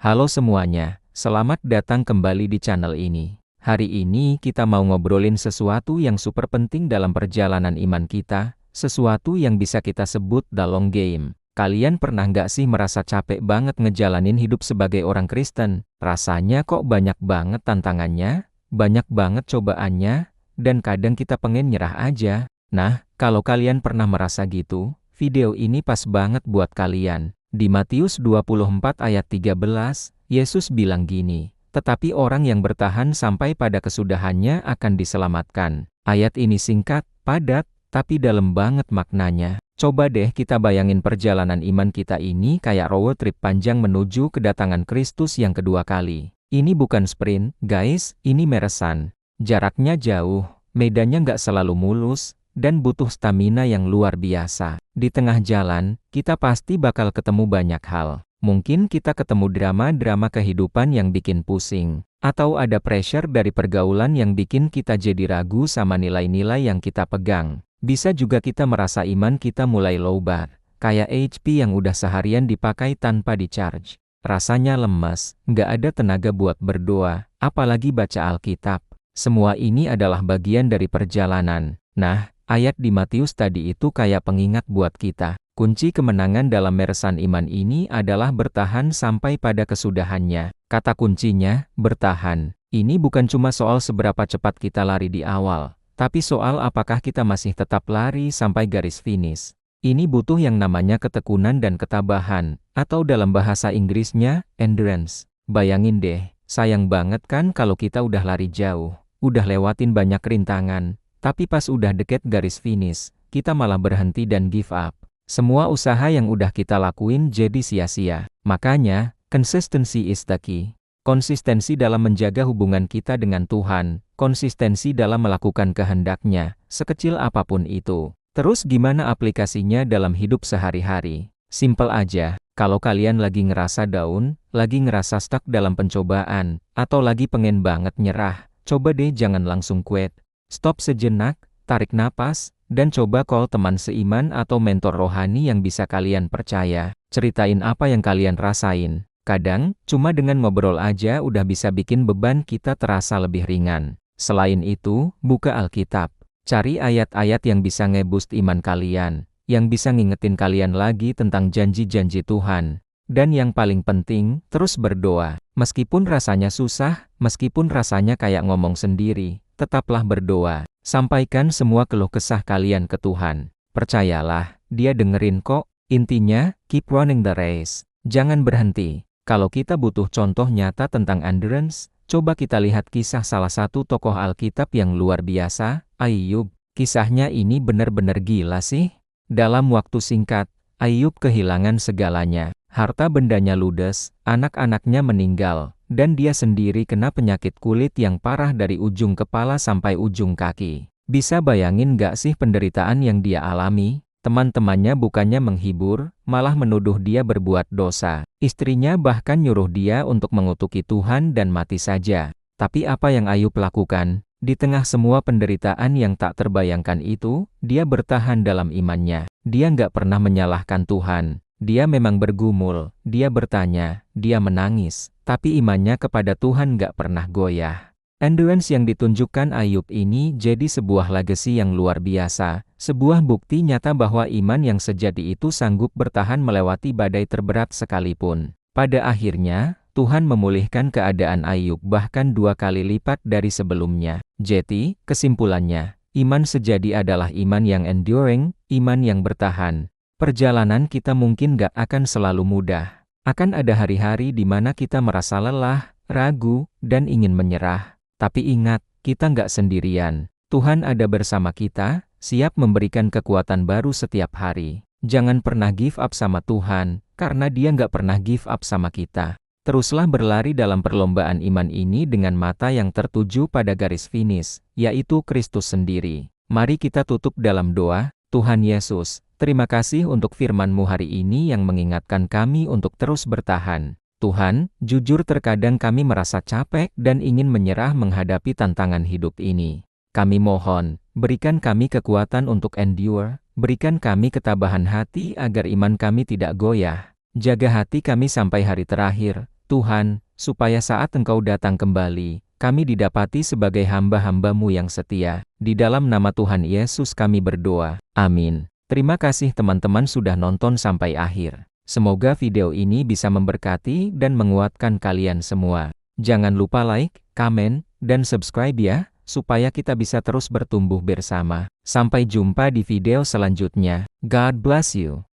Halo semuanya, selamat datang kembali di channel ini. Hari ini kita mau ngobrolin sesuatu yang super penting dalam perjalanan iman kita, sesuatu yang bisa kita sebut the long game. Kalian pernah nggak sih merasa capek banget ngejalanin hidup sebagai orang Kristen? Rasanya kok banyak banget tantangannya, banyak banget cobaannya, dan kadang kita pengen nyerah aja. Nah, kalau kalian pernah merasa gitu, video ini pas banget buat kalian. Di Matius 24 ayat 13, Yesus bilang gini, "Tetapi orang yang bertahan sampai pada kesudahannya akan diselamatkan." Ayat ini singkat, padat, tapi dalam banget maknanya. Coba deh kita bayangin perjalanan iman kita ini kayak road trip panjang menuju kedatangan Kristus yang kedua kali. Ini bukan sprint, guys, ini marathon. Jaraknya jauh, medannya nggak selalu mulus, dan butuh stamina yang luar biasa. Di tengah jalan, kita pasti bakal ketemu banyak hal. Mungkin kita ketemu drama-drama kehidupan yang bikin pusing. Atau ada pressure dari pergaulan yang bikin kita jadi ragu sama nilai-nilai yang kita pegang. Bisa juga kita merasa iman kita mulai lowbar. Kayak HP yang udah seharian dipakai tanpa di-charge. Rasanya lemes, nggak ada tenaga buat berdoa, apalagi baca Alkitab. Semua ini adalah bagian dari perjalanan. Nah, ayat di Matius tadi itu kayak pengingat buat kita. Kunci kemenangan dalam marathon iman ini adalah bertahan sampai pada kesudahannya. Kata kuncinya, bertahan. Ini bukan cuma soal seberapa cepat kita lari di awal, tapi soal apakah kita masih tetap lari sampai garis finish. Ini butuh yang namanya ketekunan dan ketabahan, atau dalam bahasa Inggrisnya, endurance. Bayangin deh, sayang banget kan kalau kita udah lari jauh, udah lewatin banyak rintangan, tapi pas udah deket garis finish, kita malah berhenti dan give up. Semua usaha yang udah kita lakuin jadi sia-sia. Makanya, consistency is the key. Konsistensi dalam menjaga hubungan kita dengan Tuhan, konsistensi dalam melakukan kehendak-Nya, sekecil apapun itu. Terus gimana aplikasinya dalam hidup sehari-hari? Simple aja, kalau kalian lagi ngerasa down, lagi ngerasa stuck dalam pencobaan, atau lagi pengen banget nyerah, coba deh jangan langsung quit. Stop sejenak, tarik napas, dan coba call teman seiman atau mentor rohani yang bisa kalian percaya. Ceritain apa yang kalian rasain. Kadang, cuma dengan ngobrol aja udah bisa bikin beban kita terasa lebih ringan. Selain itu, buka Alkitab. Cari ayat-ayat yang bisa nge-boost iman kalian, yang bisa ngingetin kalian lagi tentang janji-janji Tuhan. Dan yang paling penting, terus berdoa. Meskipun rasanya susah, meskipun rasanya kayak ngomong sendiri, tetaplah berdoa. Sampaikan semua keluh kesah kalian ke Tuhan. Percayalah, Dia dengerin kok. Intinya, keep running the race. Jangan berhenti. Kalau kita butuh contoh nyata tentang endurance, coba kita lihat kisah salah satu tokoh Alkitab yang luar biasa, Ayub. Kisahnya ini benar-benar gila sih. Dalam waktu singkat, Ayub kehilangan segalanya. Harta bendanya ludes, anak-anaknya meninggal, dan dia sendiri kena penyakit kulit yang parah dari ujung kepala sampai ujung kaki. Bisa bayangin gak sih penderitaan yang dia alami? Teman-temannya bukannya menghibur, malah menuduh dia berbuat dosa. Istrinya bahkan nyuruh dia untuk mengutuki Tuhan dan mati saja. Tapi apa yang Ayub lakukan? Di tengah semua penderitaan yang tak terbayangkan itu, dia bertahan dalam imannya. Dia nggak pernah menyalahkan Tuhan. Dia memang bergumul, dia bertanya, dia menangis, tapi imannya kepada Tuhan nggak pernah goyah. Endurance yang ditunjukkan Ayub ini jadi sebuah legacy yang luar biasa, sebuah bukti nyata bahwa iman yang sejati itu sanggup bertahan melewati badai terberat sekalipun. Pada akhirnya, Tuhan memulihkan keadaan Ayub bahkan 2 kali lipat dari sebelumnya. Jadi, kesimpulannya, iman sejati adalah iman yang enduring, iman yang bertahan. Perjalanan kita mungkin gak akan selalu mudah. Akan ada hari-hari di mana kita merasa lelah, ragu, dan ingin menyerah. Tapi ingat, kita gak sendirian. Tuhan ada bersama kita, siap memberikan kekuatan baru setiap hari. Jangan pernah give up sama Tuhan, karena Dia gak pernah give up sama kita. Teruslah berlari dalam perlombaan iman ini dengan mata yang tertuju pada garis finish, yaitu Kristus sendiri. Mari kita tutup dalam doa. Tuhan Yesus, terima kasih untuk firman-Mu hari ini yang mengingatkan kami untuk terus bertahan. Tuhan, jujur terkadang kami merasa capek dan ingin menyerah menghadapi tantangan hidup ini. Kami mohon, berikan kami kekuatan untuk endure, berikan kami ketabahan hati agar iman kami tidak goyah. Jaga hati kami sampai hari terakhir, Tuhan, supaya saat Engkau datang kembali, kami didapati sebagai hamba-hamba-Mu yang setia. Di dalam nama Tuhan Yesus kami berdoa. Amin. Terima kasih teman-teman sudah nonton sampai akhir. Semoga video ini bisa memberkati dan menguatkan kalian semua. Jangan lupa like, komen, dan subscribe ya, supaya kita bisa terus bertumbuh bersama. Sampai jumpa di video selanjutnya. God bless you.